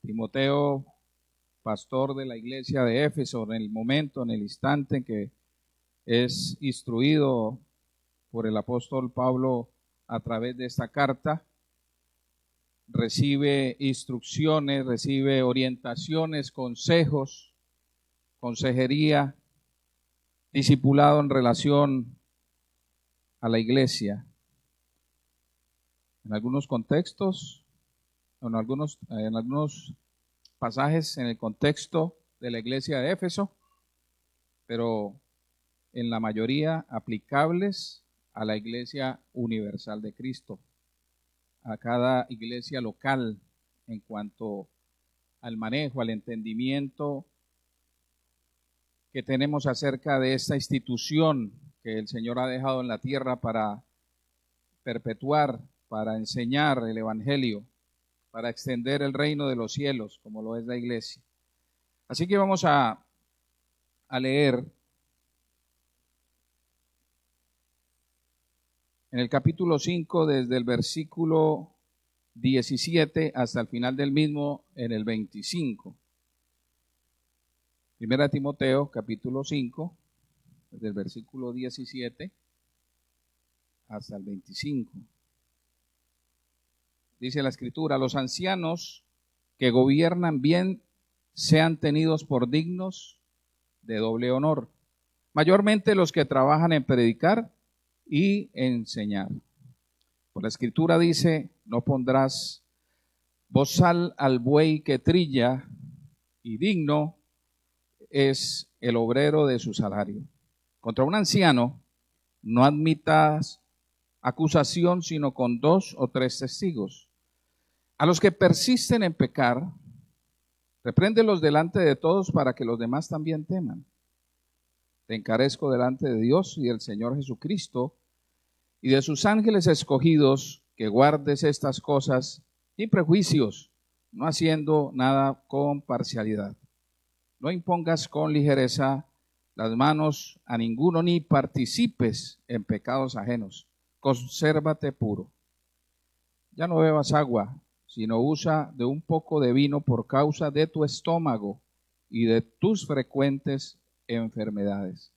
Timoteo, pastor de la iglesia de Éfeso, en el momento, en el instante en que es instruido por el apóstol Pablo a través de esta carta, recibe instrucciones, recibe orientaciones, consejos, consejería, discipulado en relación a la iglesia. En algunos contextos, en algunos pasajes en el contexto de la iglesia de Éfeso, pero en la mayoría aplicables a la iglesia universal de Cristo, a cada iglesia local en cuanto al manejo, al entendimiento que tenemos acerca de esta institución que el Señor ha dejado en la tierra para perpetuar, para enseñar el evangelio, para extender el reino de los cielos, como lo es la iglesia. Así que vamos a leer en el capítulo 5, desde el versículo 17 hasta el final del mismo, en el 25. Primera Timoteo, capítulo 5, desde el versículo 17 hasta el 25. Dice la Escritura: los ancianos que gobiernan bien sean tenidos por dignos de doble honor, mayormente los que trabajan en predicar y enseñar. Por la Escritura dice: no pondrás bozal al buey que trilla, y digno es el obrero de su salario. Contra un anciano no admitas acusación sino con 2 o 3 testigos. A los que persisten en pecar, repréndelos delante de todos para que los demás también teman. Te encarezco delante de Dios y del Señor Jesucristo y de sus ángeles escogidos, que guardes estas cosas sin prejuicios, no haciendo nada con parcialidad. No impongas con ligereza las manos a ninguno, ni participes en pecados ajenos. Consérvate puro. Ya no bebas agua, sino usa de un poco de vino por causa de tu estómago y de tus frecuentes enfermedades.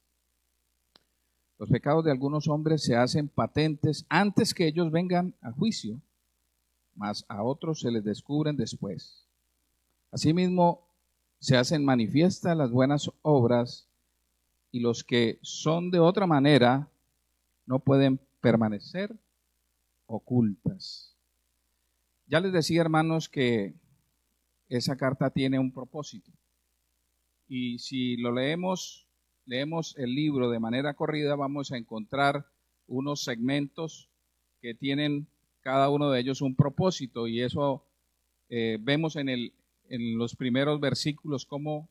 Los pecados de algunos hombres se hacen patentes antes que ellos vengan a juicio, mas a otros se les descubren después. Asimismo, se hacen manifiestas las buenas obras, y los que son de otra manera no pueden permanecer ocultas. Ya les decía, hermanos, que esa carta tiene un propósito. Y si lo leemos el libro de manera corrida, vamos a encontrar unos segmentos que tienen cada uno de ellos un propósito. Y eso vemos en los primeros versículos cómo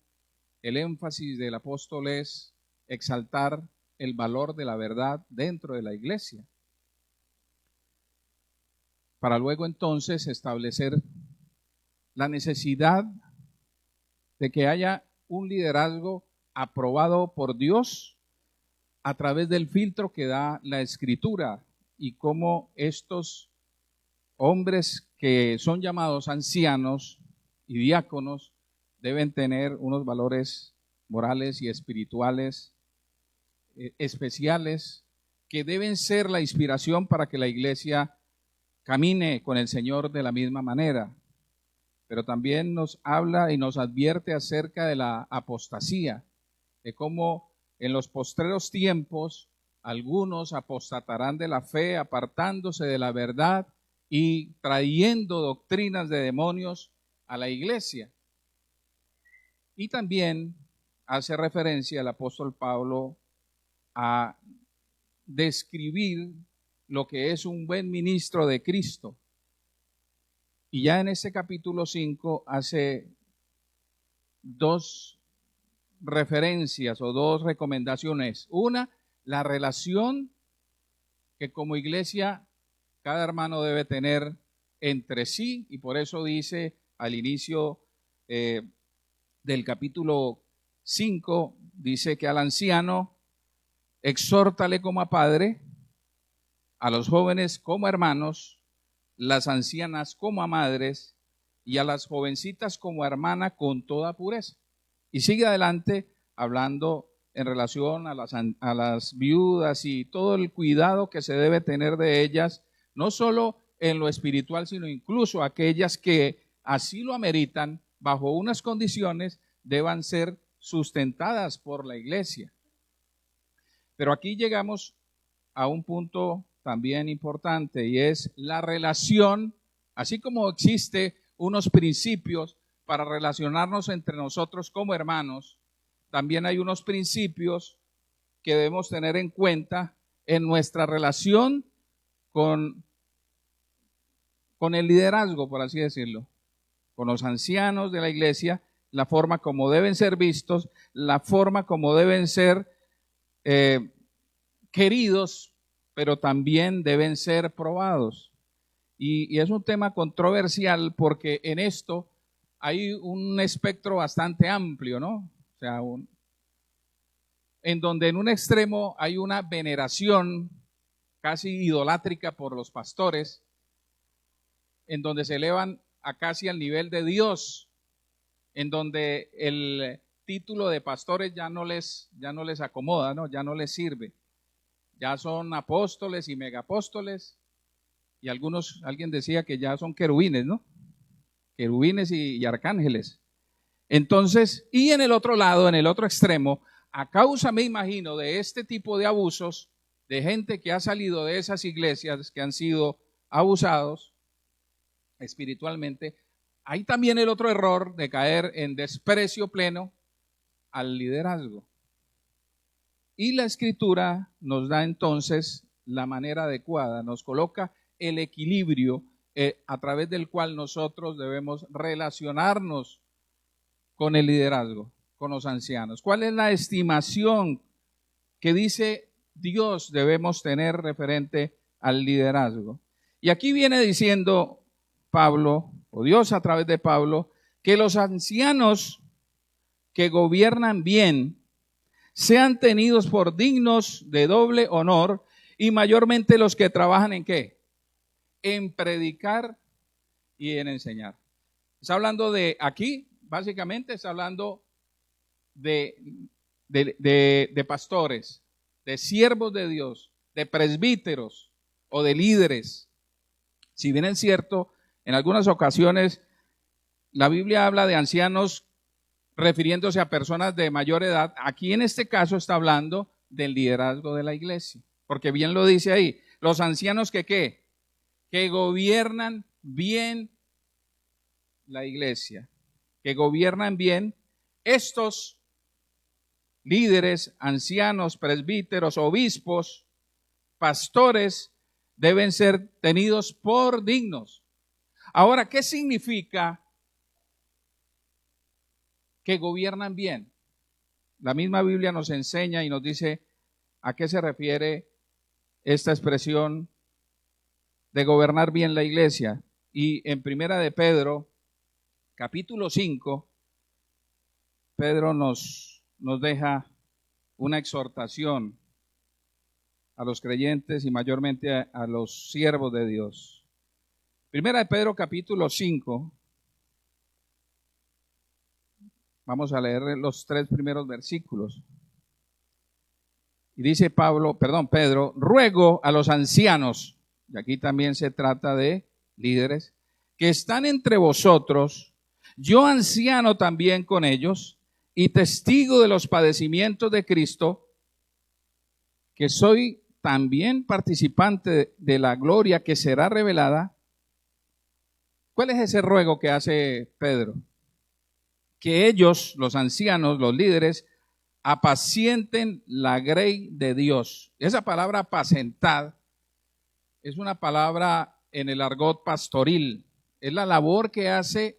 el énfasis del apóstol es exaltar el valor de la verdad dentro de la iglesia, para luego entonces establecer la necesidad de que haya un liderazgo aprobado por Dios a través del filtro que da la Escritura, y cómo estos hombres que son llamados ancianos y diáconos deben tener unos valores morales y espirituales especiales que deben ser la inspiración para que la iglesia camine con el Señor de la misma manera. Pero también nos habla y nos advierte acerca de la apostasía, de cómo en los postreros tiempos algunos apostatarán de la fe, apartándose de la verdad y trayendo doctrinas de demonios a la iglesia. Y también hace referencia el apóstol Pablo a describir lo que es un buen ministro de Cristo. Y ya en este capítulo 5 hace 2 referencias o 2 recomendaciones. Una, la relación que como iglesia cada hermano debe tener entre sí, y por eso dice al inicio del capítulo 5, dice que al anciano exhórtale como a padre, a los jóvenes como hermanos, las ancianas como a madres, y a las jovencitas como hermana con toda pureza. Y sigue adelante hablando en relación a las viudas y todo el cuidado que se debe tener de ellas, no solo en lo espiritual, sino incluso aquellas que así lo ameritan, bajo unas condiciones, deban ser sustentadas por la iglesia. Pero aquí llegamos a un punto también importante, y es la relación, así como existe unos principios para relacionarnos entre nosotros como hermanos, también hay unos principios que debemos tener en cuenta en nuestra relación con el liderazgo, por así decirlo, con los ancianos de la iglesia, la forma como deben ser vistos, la forma como deben ser queridos, pero también deben ser probados. Y es un tema controversial porque en esto hay un espectro bastante amplio, ¿no? O sea, en donde en un extremo hay una veneración casi idolátrica por los pastores, en donde se elevan a casi al nivel de Dios, en donde el título de pastores ya no les acomoda, ¿no? Ya no les sirve. Ya son apóstoles y megapóstoles, y alguien decía que ya son querubines, ¿no? Querubines y arcángeles. Entonces, y en el otro lado, en el otro extremo, a causa, me imagino, de este tipo de abusos, de gente que ha salido de esas iglesias que han sido abusados espiritualmente, hay también el otro error de caer en desprecio pleno al liderazgo. Y la Escritura nos da entonces la manera adecuada, nos coloca el equilibrio a través del cual nosotros debemos relacionarnos con el liderazgo, con los ancianos. ¿Cuál es la estimación que dice Dios debemos tener referente al liderazgo? Y aquí viene diciendo Pablo, o Dios a través de Pablo, que los ancianos que gobiernan bien sean tenidos por dignos de doble honor, y mayormente los que trabajan ¿en qué? En predicar y en enseñar. Está hablando de aquí, básicamente está hablando de pastores, de siervos de Dios, de presbíteros o de líderes. Si bien es cierto, en algunas ocasiones la Biblia habla de ancianos refiriéndose a personas de mayor edad, aquí en este caso está hablando del liderazgo de la iglesia, porque bien lo dice ahí, los ancianos que ¿qué? Que gobiernan bien la iglesia, que gobiernan bien. Estos líderes, ancianos, presbíteros, obispos, pastores, deben ser tenidos por dignos. Ahora, ¿qué significa que gobiernan bien? La misma Biblia nos enseña y nos dice a qué se refiere esta expresión de gobernar bien la iglesia. Y en Primera de Pedro, capítulo 5, Pedro nos deja una exhortación a los creyentes y mayormente a los siervos de Dios. Primera de Pedro, capítulo 5. Vamos a leer los 3 primeros versículos. Y dice Pedro, ruego a los ancianos, y aquí también se trata de líderes, que están entre vosotros, yo anciano también con ellos, y testigo de los padecimientos de Cristo, que soy también participante de la gloria que será revelada. ¿Cuál es ese ruego que hace Pedro? Que ellos, los ancianos, los líderes, apacienten la grey de Dios. Esa palabra apacentar es una palabra en el argot pastoril. Es la labor que hace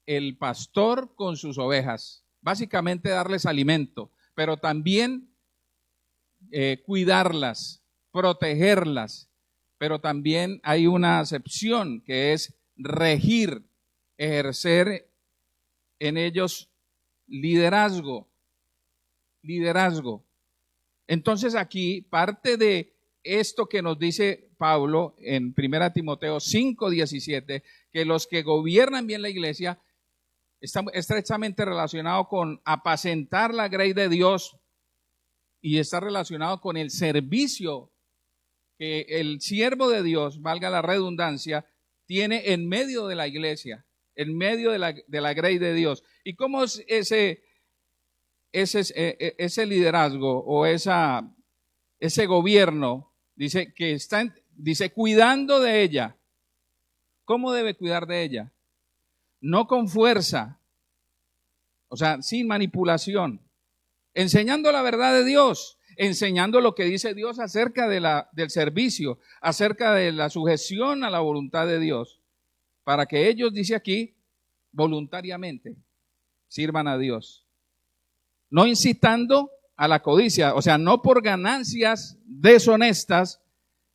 el pastor con sus ovejas. Básicamente darles alimento, pero también cuidarlas, protegerlas. Pero también hay una acepción que es regir, ejercer en ellos liderazgo. Entonces aquí parte de esto que nos dice Pablo en 1 Timoteo 5:17, que los que gobiernan bien la iglesia están estrechamente relacionados con apacentar la grey de Dios y está relacionado con el servicio que el siervo de Dios, valga la redundancia, tiene en medio de la iglesia, en medio de la grey de Dios. ¿Y cómo es ese liderazgo o ese gobierno? Dice que dice cuidando de ella. ¿Cómo debe cuidar de ella? No con fuerza, o sea, sin manipulación, enseñando la verdad de Dios, enseñando lo que dice Dios acerca del servicio, acerca de la sujeción a la voluntad de Dios, para que ellos, dice aquí, voluntariamente sirvan a Dios. No incitando a la codicia, o sea, no por ganancias deshonestas,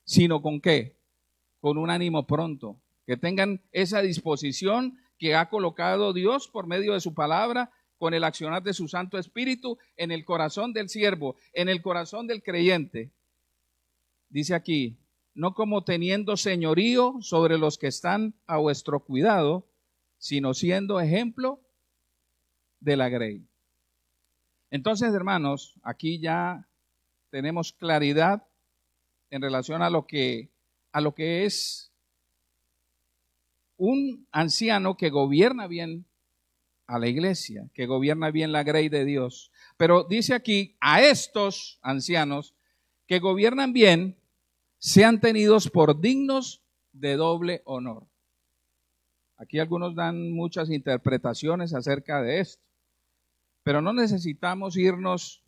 sino con ¿qué? Con un ánimo pronto, que tengan esa disposición que ha colocado Dios por medio de su palabra, con el accionar de su Santo Espíritu en el corazón del siervo, en el corazón del creyente. Dice aquí, no como teniendo señorío sobre los que están a vuestro cuidado, sino siendo ejemplo de la grey. Entonces, hermanos, aquí ya tenemos claridad en relación a lo que es un anciano que gobierna bien a la iglesia, que gobierna bien la grey de Dios. Pero dice aquí, a estos ancianos que gobiernan bien, sean tenidos por dignos de doble honor. Aquí algunos dan muchas interpretaciones acerca de esto, pero no necesitamos irnos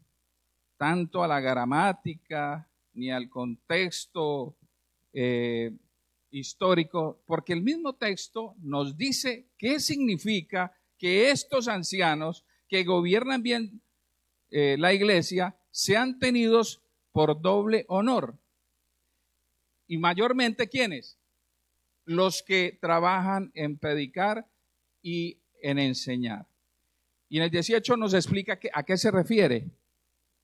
tanto a la gramática ni al contexto histórico, porque el mismo texto nos dice qué significa que estos ancianos que gobiernan bien la iglesia sean tenidos por doble honor. Y mayormente, ¿quiénes? Los que trabajan en predicar y en enseñar. Y en el 18 nos explica a qué se refiere.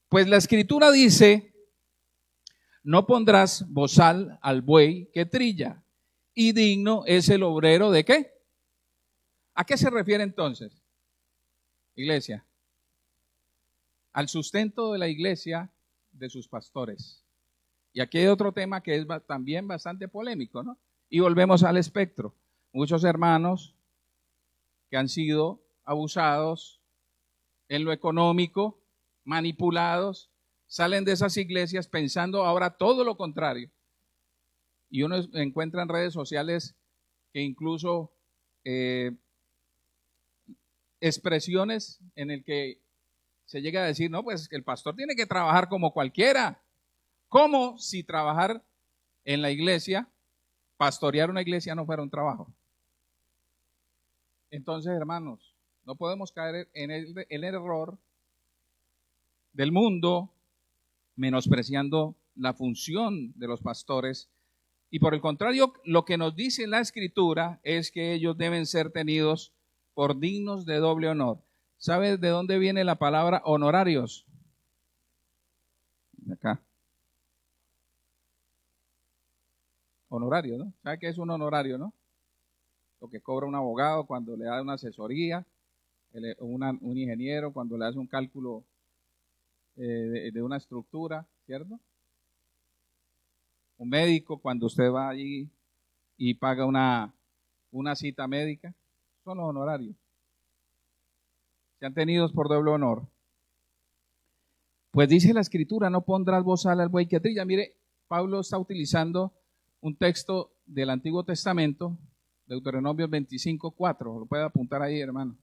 Pues la Escritura dice, no pondrás bozal al buey que trilla, y digno es el obrero ¿de qué? ¿A qué se refiere entonces, iglesia? Al sustento de la iglesia de sus pastores. Y aquí hay otro tema que es también bastante polémico, ¿no? Y volvemos al espectro. Muchos hermanos que han sido abusados en lo económico, manipulados, salen de esas iglesias pensando ahora todo lo contrario. Y uno encuentra en redes sociales que incluso expresiones en el que se llega a decir, no, pues que el pastor tiene que trabajar como cualquiera. Como si trabajar en la iglesia, pastorear una iglesia no fuera un trabajo. Entonces, hermanos, no podemos caer en el error del mundo menospreciando la función de los pastores. Y por el contrario, lo que nos dice la Escritura es que ellos deben ser tenidos por dignos de doble honor. ¿Sabes de dónde viene la palabra honorarios? De acá. Honorario, ¿no? ¿Sabe qué es un honorario, no? Lo que cobra un abogado cuando le da una asesoría, un ingeniero cuando le hace un cálculo de una estructura, ¿cierto? Un médico cuando usted va allí y paga una cita médica, son los honorarios. Sean tenidos por doble honor. Pues dice la Escritura, no pondrás bozal al buey que trilla. Mire, Pablo está utilizando un texto del Antiguo Testamento, Deuteronomio 25:4, lo puede apuntar ahí, hermano.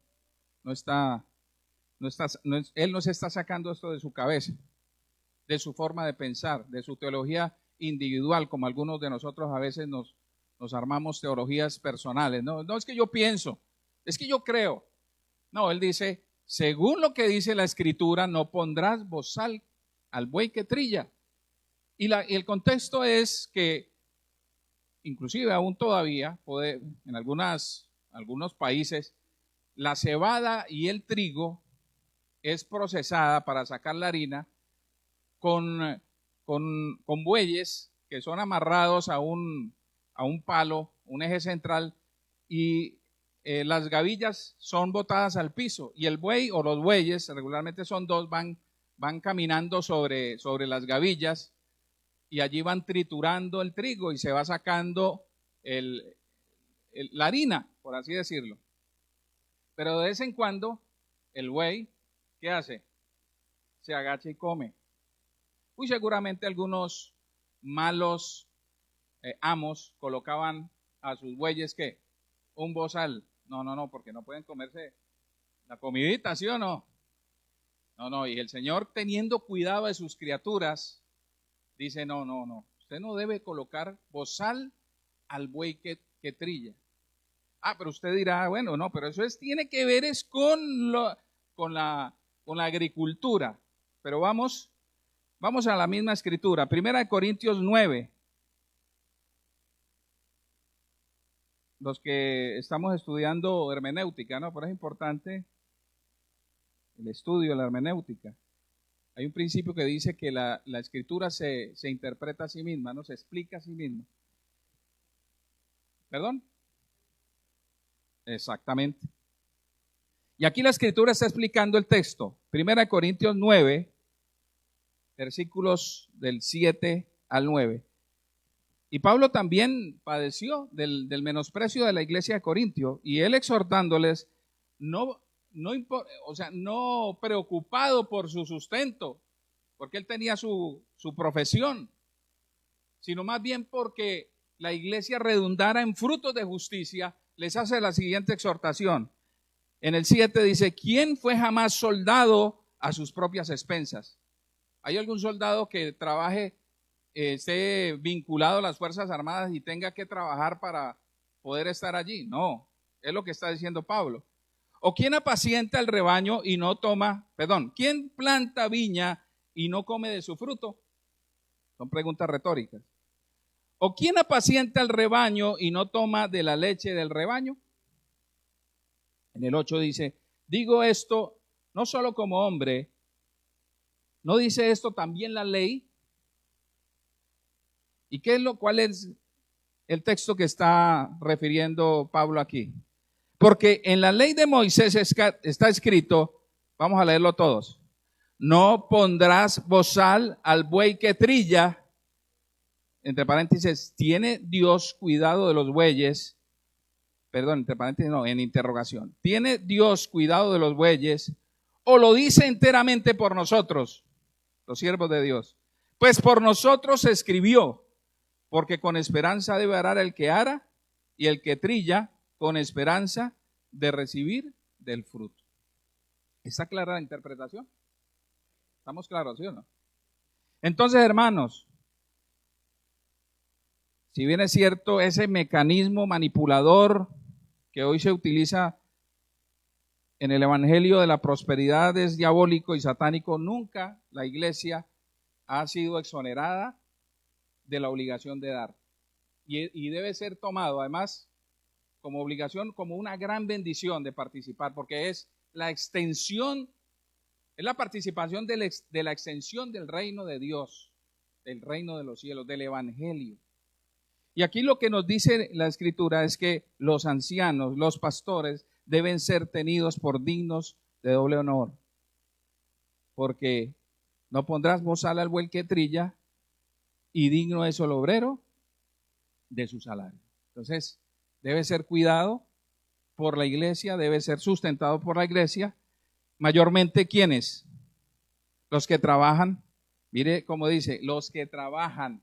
Él no se está sacando esto de su cabeza, de su forma de pensar, de su teología individual, como algunos de nosotros a veces nos armamos teologías personales. No es que yo pienso, es que yo creo. No, él dice, según lo que dice la Escritura, no pondrás bozal al buey que trilla. Y el contexto es que inclusive aún todavía en algunos países la cebada y el trigo es procesada para sacar la harina con bueyes que son amarrados a un palo, un eje central, y las gavillas son botadas al piso, y el buey o los bueyes, regularmente son dos, van caminando sobre las gavillas, y allí van triturando el trigo y se va sacando la harina, por así decirlo. Pero de vez en cuando el buey, ¿qué hace? Se agacha y come. Muy seguramente algunos malos amos colocaban a sus bueyes, ¿qué? Un bozal. No, porque no pueden comerse la comidita, ¿sí o no? No, y el Señor, teniendo cuidado de sus criaturas, dice, no, usted no debe colocar bozal al buey que trilla. Pero usted dirá, bueno, no, pero eso tiene que ver con la agricultura. Pero vamos a la misma escritura. 1 Corintios 9. Los que estamos estudiando hermenéutica, ¿no? Pero es importante el estudio de la hermenéutica. Hay un principio que dice que la escritura se interpreta a sí misma, ¿no? Se explica a sí misma. ¿Perdón? Exactamente. Y aquí la escritura está explicando el texto. 1 Corintios 9, versículos del 7 al 9. Y Pablo también padeció del menosprecio de la iglesia de Corintio, y él exhortándoles, no preocupado por su sustento, porque él tenía su profesión, sino más bien porque la iglesia redundara en frutos de justicia, les hace la siguiente exhortación. En el 7 dice, ¿quién fue jamás soldado a sus propias expensas? ¿Hay algún soldado que trabaje, esté vinculado a las Fuerzas Armadas y tenga que trabajar para poder estar allí? No, es lo que está diciendo Pablo. ¿O quién apacienta el rebaño y no quién planta viña y no come de su fruto? Son preguntas retóricas. ¿O quién apacienta el rebaño y no toma de la leche del rebaño? En el 8 dice, digo esto no solo como hombre, ¿no dice esto también la ley? ¿Y cuál es el texto que está refiriendo Pablo aquí? Porque en la ley de Moisés está escrito, vamos a leerlo todos, no pondrás bozal al buey que trilla, entre paréntesis, ¿tiene Dios cuidado de los bueyes? Perdón, entre paréntesis no, en interrogación. ¿Tiene Dios cuidado de los bueyes o lo dice enteramente por nosotros, los siervos de Dios? Pues por nosotros se escribió, porque con esperanza debe arar el que ara y el que trilla con esperanza de recibir del fruto. ¿Está clara la interpretación? ¿Estamos claros, sí o no? Entonces, hermanos, si bien es cierto, ese mecanismo manipulador que hoy se utiliza en el evangelio de la prosperidad es diabólico y satánico, nunca la iglesia ha sido exonerada de la obligación de dar. Y debe ser tomado, además, como obligación, como una gran bendición de participar, porque es la extensión, es la participación de la extensión del reino de Dios, del reino de los cielos, del evangelio. Y aquí lo que nos dice la Escritura es que los ancianos, los pastores, deben ser tenidos por dignos de doble honor, porque no pondrás bozal al buey que trilla, y digno es el obrero de su salario. Entonces, debe ser cuidado por la iglesia, debe ser sustentado por la iglesia. Mayormente, ¿quiénes? Los que trabajan. Mire cómo dice, los que trabajan.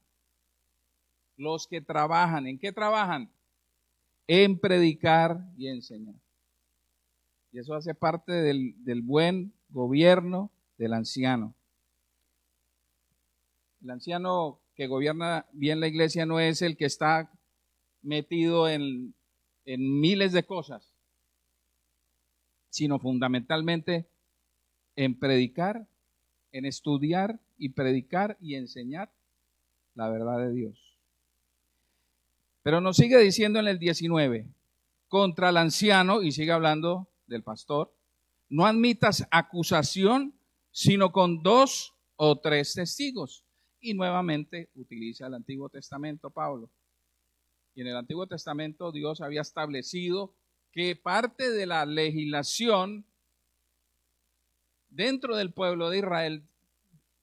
Los que trabajan. ¿En qué trabajan? En predicar y enseñar. Y eso hace parte del buen gobierno del anciano. El anciano que gobierna bien la iglesia no es el que está metido en miles de cosas, sino fundamentalmente en predicar, en estudiar y predicar y enseñar la verdad de Dios. Pero nos sigue diciendo en el 19, contra el anciano, y sigue hablando del pastor, no admitas acusación, sino con 2 o 3 testigos. Y nuevamente utiliza el Antiguo Testamento Pablo. Y en el Antiguo Testamento Dios había establecido que parte de la legislación dentro del pueblo de Israel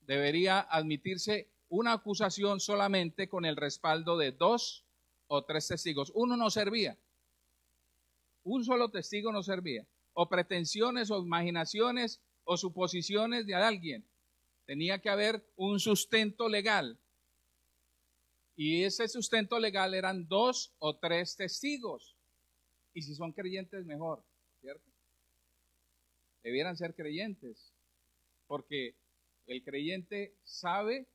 debería admitirse una acusación solamente con el respaldo de 2 o 3 testigos. Uno no servía. Un solo testigo no servía. O pretensiones o imaginaciones o suposiciones de alguien. Tenía que haber un sustento legal. Y ese sustento legal eran 2 o 3 testigos. Y si son creyentes, mejor, ¿cierto? Debieran ser creyentes. Porque el creyente sabe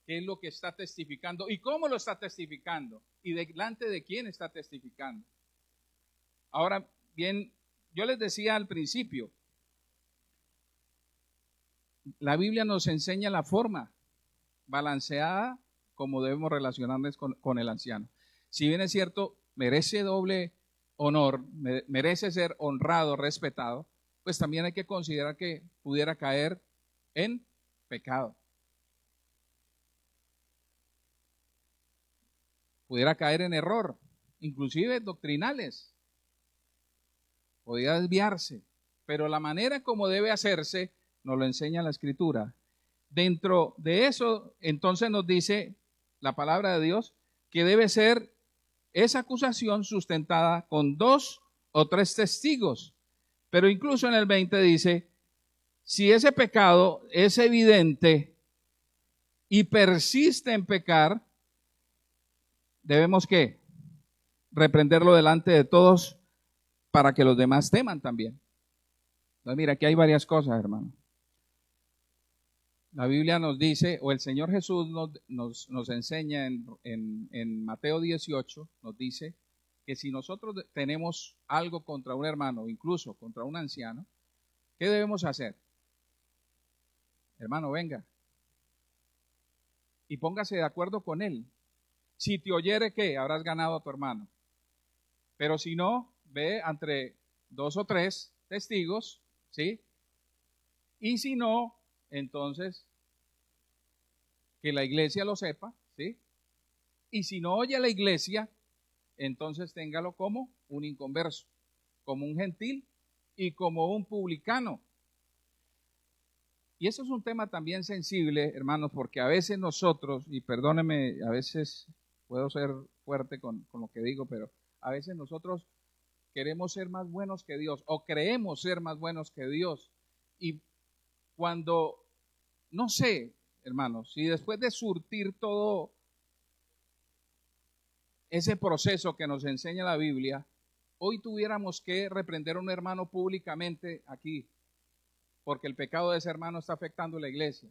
qué es lo que está testificando y cómo lo está testificando y delante de quién está testificando. Ahora bien, yo les decía al principio, la Biblia nos enseña la forma balanceada como debemos relacionarnos con el anciano. Si bien es cierto, merece doble honor, merece ser honrado, respetado, pues también hay que considerar que pudiera caer en pecado. Pudiera caer en error, inclusive doctrinales. Podría desviarse, pero la manera como debe hacerse nos lo enseña la Escritura. Dentro de eso, entonces nos dice la palabra de Dios que debe ser esa acusación sustentada con 2 o 3 testigos. Pero incluso en el 20 dice, si ese pecado es evidente y persiste en pecar, debemos ¿qué? Reprenderlo delante de todos para que los demás teman también. Entonces, mira, aquí hay varias cosas, hermano. La Biblia nos dice, o el Señor Jesús nos enseña en Mateo 18, nos dice que si nosotros tenemos algo contra un hermano, incluso contra un anciano, ¿qué debemos hacer? Hermano, venga y póngase de acuerdo con él. Si te oyere, ¿qué? Habrás ganado a tu hermano. Pero si no, ve entre 2 o 3 testigos, ¿sí? Y si no, entonces, que la iglesia lo sepa, ¿sí? Y si no oye a la iglesia, entonces téngalo como un inconverso, como un gentil y como un publicano. Y eso es un tema también sensible, hermanos, porque a veces nosotros, y perdónenme, a veces puedo ser fuerte con lo que digo, pero a veces nosotros queremos ser más buenos que Dios o creemos ser más buenos que Dios. Y cuando, no sé, hermanos, si después de surtir todo ese proceso que nos enseña la Biblia, hoy tuviéramos que reprender a un hermano públicamente aquí, porque el pecado de ese hermano está afectando a la iglesia,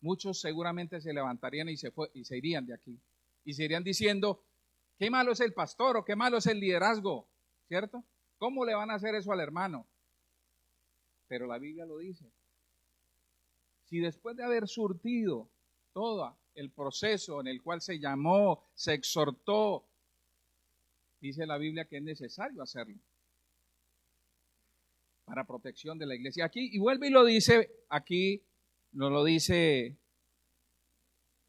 muchos seguramente se levantarían y se irían de aquí. Y se irían diciendo, qué malo es el pastor o qué malo es el liderazgo, ¿cierto? ¿Cómo le van a hacer eso al hermano? Pero la Biblia lo dice. Si después de haber surtido todo el proceso en el cual se llamó, se exhortó, dice la Biblia que es necesario hacerlo para protección de la iglesia. Aquí, y vuelve y lo dice, aquí nos lo dice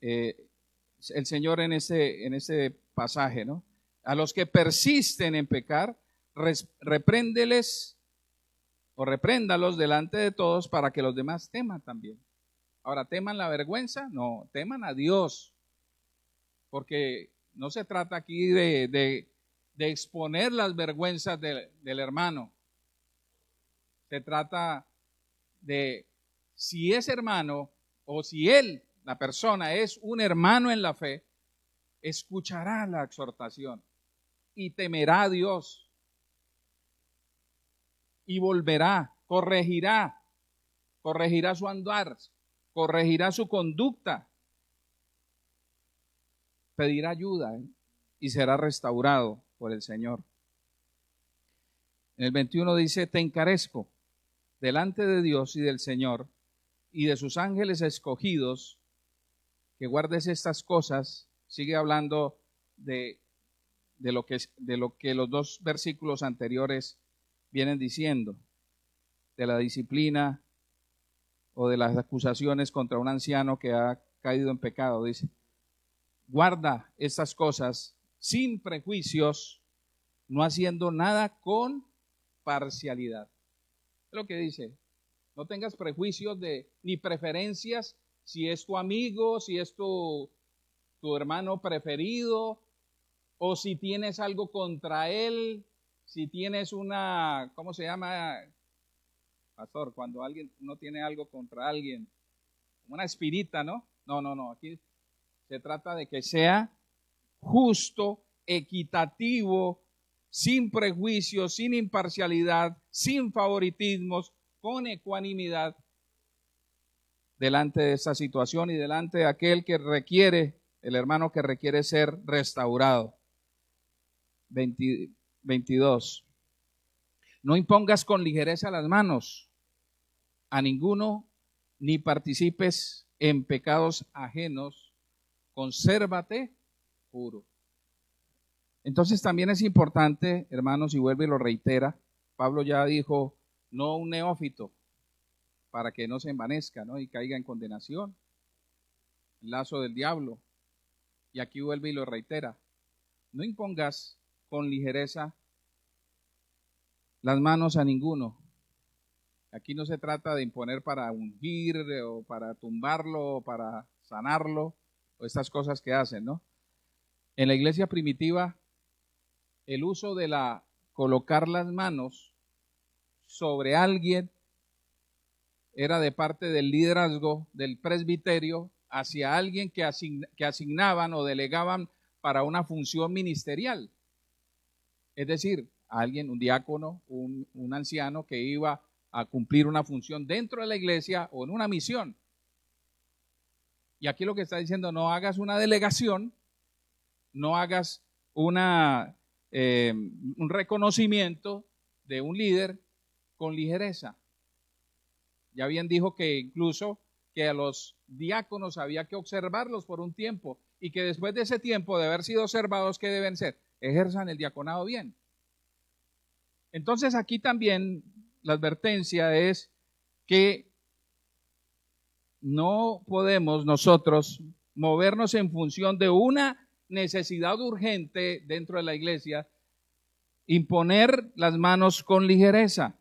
el Señor en ese pasaje, ¿no? A los que persisten en pecar, repréndeles o repréndalos delante de todos para que los demás teman también. Ahora, ¿teman la vergüenza? No, teman a Dios, porque no se trata aquí de exponer las vergüenzas del hermano. Se trata de si ese hermano o si él, la persona, es un hermano en la fe, escuchará la exhortación y temerá a Dios y volverá, corregirá su andar, corregirá su conducta, pedirá ayuda y será restaurado por el Señor. En el 21 dice, te encarezco delante de Dios y del Señor y de sus ángeles escogidos, que guardes estas cosas. Sigue hablando de lo que los 2 versículos anteriores vienen diciendo, de la disciplina o de las acusaciones contra un anciano que ha caído en pecado, dice. Guarda estas cosas sin prejuicios, no haciendo nada con parcialidad. Es lo que dice. No tengas prejuicios ni preferencias, si es tu amigo, si es tu hermano preferido, o si tienes algo contra él, si tienes ¿cómo se llama, pastor? Cuando uno tiene algo contra alguien, una espinita, ¿no? No, aquí se trata de que sea justo, equitativo, sin prejuicios, sin imparcialidad, sin favoritismos, con ecuanimidad delante de esta situación y delante de aquel que requiere, el hermano que requiere ser restaurado. 22. No impongas con ligereza las manos a ninguno, ni participes en pecados ajenos, consérvate puro. Entonces también es importante, hermanos, y vuelve y lo reitera, Pablo ya dijo, no un neófito, para que no se envanezca, ¿no? Y caiga en condenación, el lazo del diablo. Y aquí vuelve y lo reitera, no impongas con ligereza las manos a ninguno. Aquí no se trata de imponer para ungir o para tumbarlo o para sanarlo o estas cosas que hacen, ¿no? En la iglesia primitiva, el uso de colocar las manos sobre alguien era de parte del liderazgo del presbiterio hacia alguien que asignaban o delegaban para una función ministerial. Es decir, alguien, un diácono, un anciano que iba a cumplir una función dentro de la iglesia o en una misión. Y aquí lo que está diciendo, no hagas una delegación, no hagas un reconocimiento de un líder con ligereza. Ya bien dijo que incluso que a los diáconos había que observarlos por un tiempo y que después de ese tiempo de haber sido observados, ¿qué deben ser? Ejerzan el diaconado bien. Entonces aquí también la advertencia es que no podemos nosotros movernos en función de una necesidad urgente dentro de la iglesia, imponer las manos con ligereza,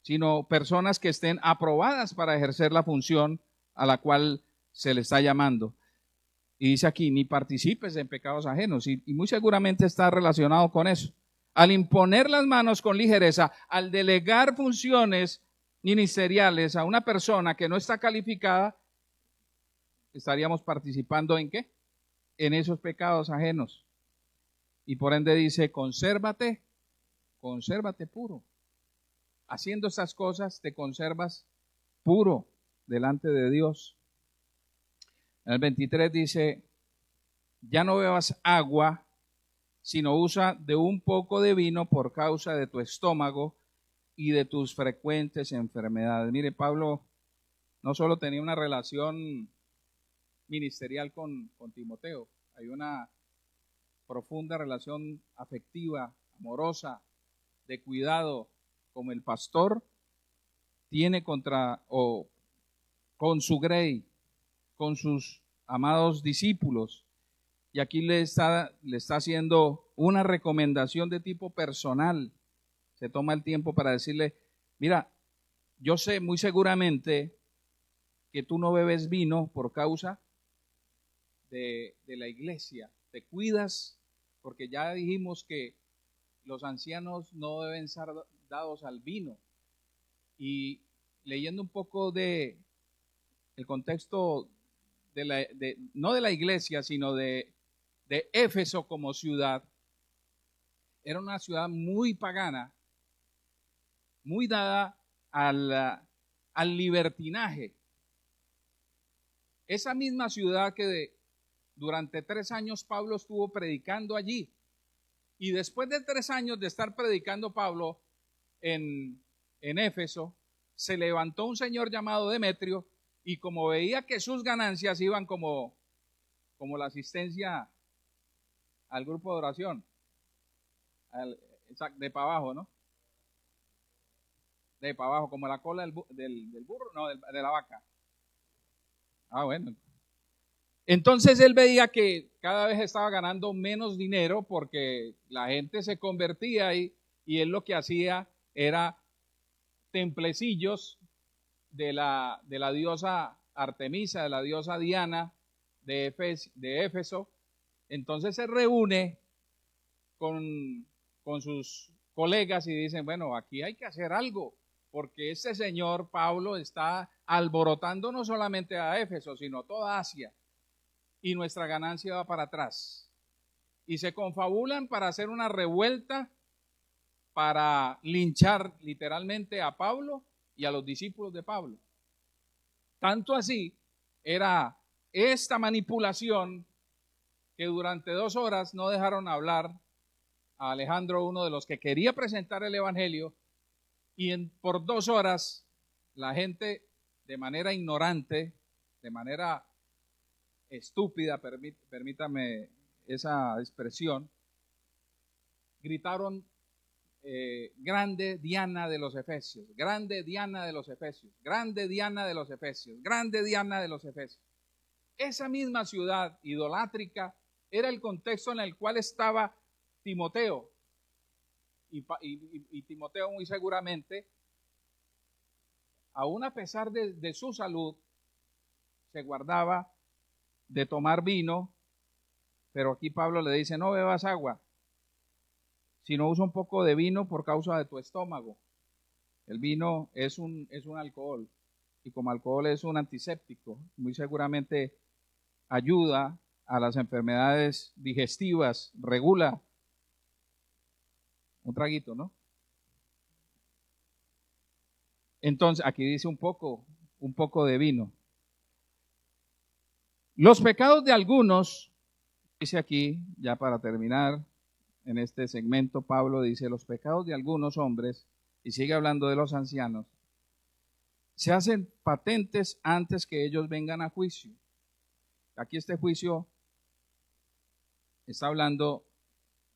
sino personas que estén aprobadas para ejercer la función a la cual se le está llamando. Y dice aquí, ni participes en pecados ajenos, y muy seguramente está relacionado con eso. Al imponer las manos con ligereza, al delegar funciones ministeriales a una persona que no está calificada, estaríamos participando ¿en qué? En esos pecados ajenos. Y por ende dice, consérvate puro. Haciendo estas cosas te conservas puro delante de Dios. En el 23 dice, ya no bebas agua, sino usa de un poco de vino por causa de tu estómago y de tus frecuentes enfermedades. Mire, Pablo no solo tenía una relación ministerial con Timoteo, hay una profunda relación afectiva, amorosa, de cuidado, como el pastor tiene con su grey, con sus amados discípulos. Y aquí le está haciendo una recomendación de tipo personal. Se toma el tiempo para decirle, mira, yo sé muy seguramente que tú no bebes vino por causa de la iglesia. Te cuidas, porque ya dijimos que los ancianos no deben ser dados al vino. Y leyendo un poco de el contexto no de la iglesia, sino de Éfeso como ciudad, era una ciudad muy pagana, muy dada al libertinaje. Esa misma ciudad que durante 3 años Pablo estuvo predicando allí, y después de 3 años de estar predicando Pablo en Éfeso, se levantó un señor llamado Demetrio, y como veía que sus ganancias iban como la asistencia al grupo de oración, de para abajo, ¿no? De para abajo, como la cola del burro, no, de la vaca. Ah, bueno, Entonces él veía que cada vez estaba ganando menos dinero porque la gente se convertía y él lo que hacía era templecillos de la diosa Artemisa, de la diosa Diana de Éfeso. Entonces se reúne con sus colegas y dicen, bueno, aquí hay que hacer algo, porque este señor Pablo está alborotando no solamente a Éfeso, sino toda Asia, y nuestra ganancia va para atrás. Y se confabulan para hacer una revuelta, para linchar literalmente a Pablo y a los discípulos de Pablo. Tanto así era esta manipulación que durante 2 horas no dejaron hablar a Alejandro, uno de los que quería presentar el Evangelio, y por 2 horas la gente de manera ignorante, de manera estúpida, permítame esa expresión, gritaron, grande Diana de los Efesios, grande Diana de los Efesios, grande Diana de los Efesios, grande Diana de los Efesios. Esa misma ciudad idolátrica era el contexto en el cual estaba Timoteo. Y Timoteo muy seguramente, aún a pesar de su salud, se guardaba de tomar vino, pero aquí Pablo le dice, no bebas agua, sino usa un poco de vino por causa de tu estómago. El vino es un alcohol, y como alcohol es un antiséptico, muy seguramente ayuda a las enfermedades digestivas, regula. Un traguito, ¿no? Entonces, aquí dice un poco de vino. Los pecados de algunos, dice aquí, ya para terminar, en este segmento, Pablo dice, los pecados de algunos hombres, y sigue hablando de los ancianos, se hacen patentes antes que ellos vengan a juicio. Aquí este juicio está hablando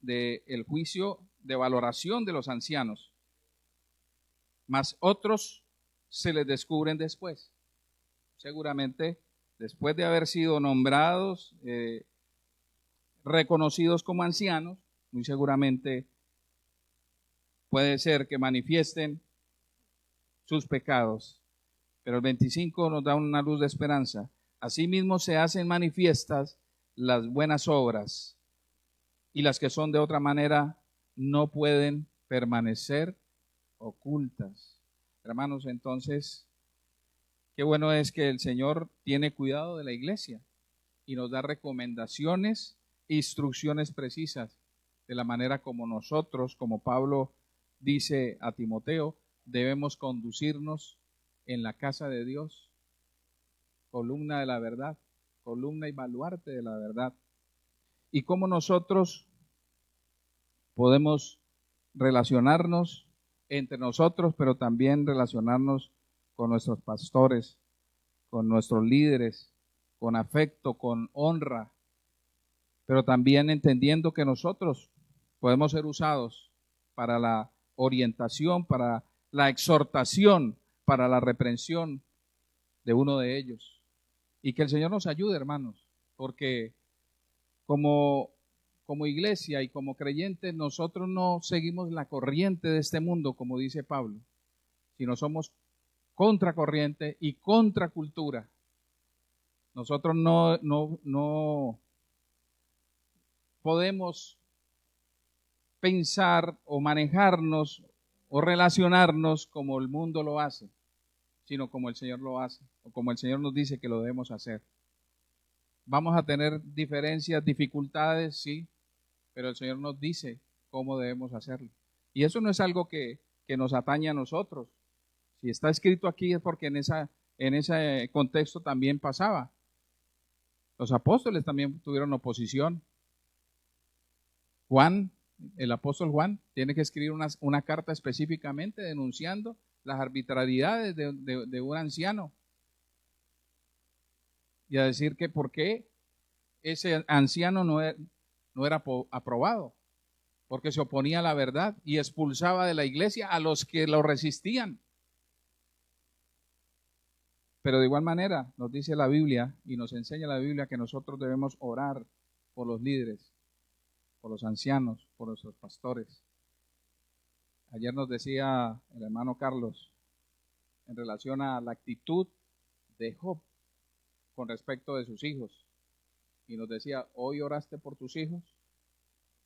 del juicio de valoración de los ancianos, mas otros se les descubren después. Seguramente, después de haber sido nombrados, reconocidos como ancianos, muy seguramente puede ser que manifiesten sus pecados. Pero el 25 nos da una luz de esperanza. Asimismo se hacen manifiestas las buenas obras, y las que son de otra manera no pueden permanecer ocultas. Hermanos, entonces, qué bueno es que el Señor tiene cuidado de la iglesia y nos da recomendaciones, instrucciones precisas de la manera como nosotros, como Pablo dice a Timoteo, debemos conducirnos en la casa de Dios, columna de la verdad, columna y baluarte de la verdad. Y cómo nosotros podemos relacionarnos entre nosotros, pero también relacionarnos con nuestros pastores, con nuestros líderes, con afecto, con honra, pero también entendiendo que nosotros podemos ser usados para la orientación, para la exhortación, para la reprensión de uno de ellos. Y que el Señor nos ayude, hermanos, porque como iglesia y como creyentes, nosotros no seguimos la corriente de este mundo, como dice Pablo, sino somos contracorriente y contracultura. Nosotros no podemos pensar o manejarnos o relacionarnos como el mundo lo hace, sino como el Señor lo hace, o como el Señor nos dice que lo debemos hacer. Vamos a tener diferencias, dificultades, sí, pero el Señor nos dice cómo debemos hacerlo. Y eso no es algo que nos atañe a nosotros. Si está escrito aquí es porque en ese contexto también pasaba. Los apóstoles también tuvieron oposición. Juan, el apóstol Juan, tiene que escribir una carta específicamente denunciando las arbitrariedades de un anciano. Y a decir que por qué ese anciano no era aprobado, porque se oponía a la verdad y expulsaba de la iglesia a los que lo resistían. Pero de igual manera nos dice la Biblia y nos enseña la Biblia que nosotros debemos orar por los líderes, por los ancianos, por nuestros pastores. Ayer nos decía el hermano Carlos en relación a la actitud de Job con respecto de sus hijos. Y nos decía, hoy oraste por tus hijos,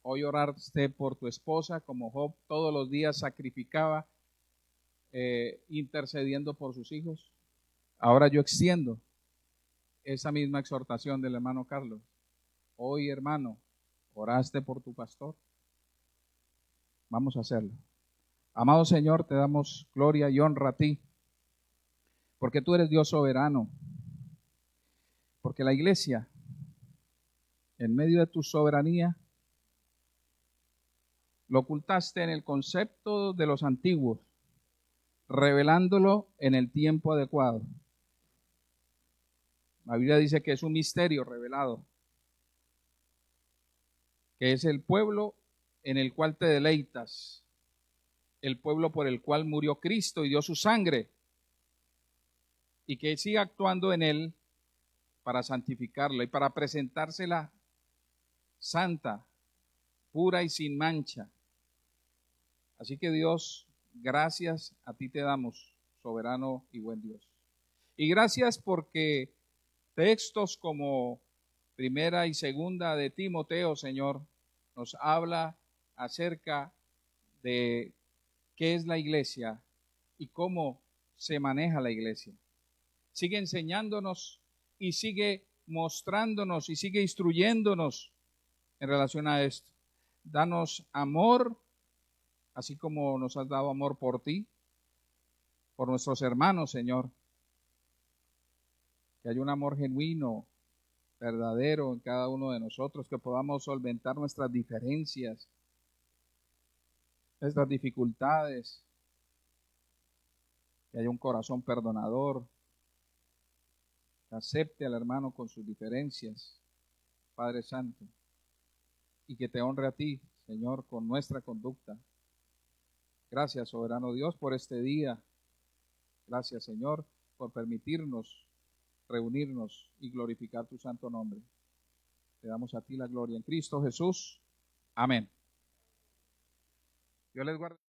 hoy oraste por tu esposa, como Job todos los días sacrificaba intercediendo por sus hijos. Ahora yo extiendo esa misma exhortación del hermano Carlos. Hoy, hermano, oraste por tu pastor. Vamos a hacerlo. Amado Señor, te damos gloria y honra a ti, porque tú eres Dios soberano, porque la iglesia, en medio de tu soberanía, lo ocultaste en el concepto de los antiguos, revelándolo en el tiempo adecuado. La Biblia dice que es un misterio revelado, que es el pueblo en el cual te deleitas, el pueblo por el cual murió Cristo y dio su sangre, y que sigue actuando en él para santificarla y para presentársela santa, pura y sin mancha. Así que Dios, gracias a ti te damos, soberano y buen Dios. Y gracias porque textos como Primera y Segunda de Timoteo, Señor, nos habla acerca de qué es la iglesia y cómo se maneja la iglesia. Sigue enseñándonos y sigue mostrándonos y sigue instruyéndonos en relación a esto. Danos amor, así como nos has dado amor por ti, por nuestros hermanos, Señor. Que haya un amor genuino, verdadero en cada uno de nosotros, que podamos solventar nuestras diferencias, nuestras dificultades, que haya un corazón perdonador, que acepte al hermano con sus diferencias, Padre Santo, y que te honre a ti, Señor, con nuestra conducta. Gracias, soberano Dios, por este día. Gracias, Señor, por permitirnos reunirnos y glorificar tu santo nombre. Te damos a ti la gloria en Cristo Jesús. Amén. Dios les guarde.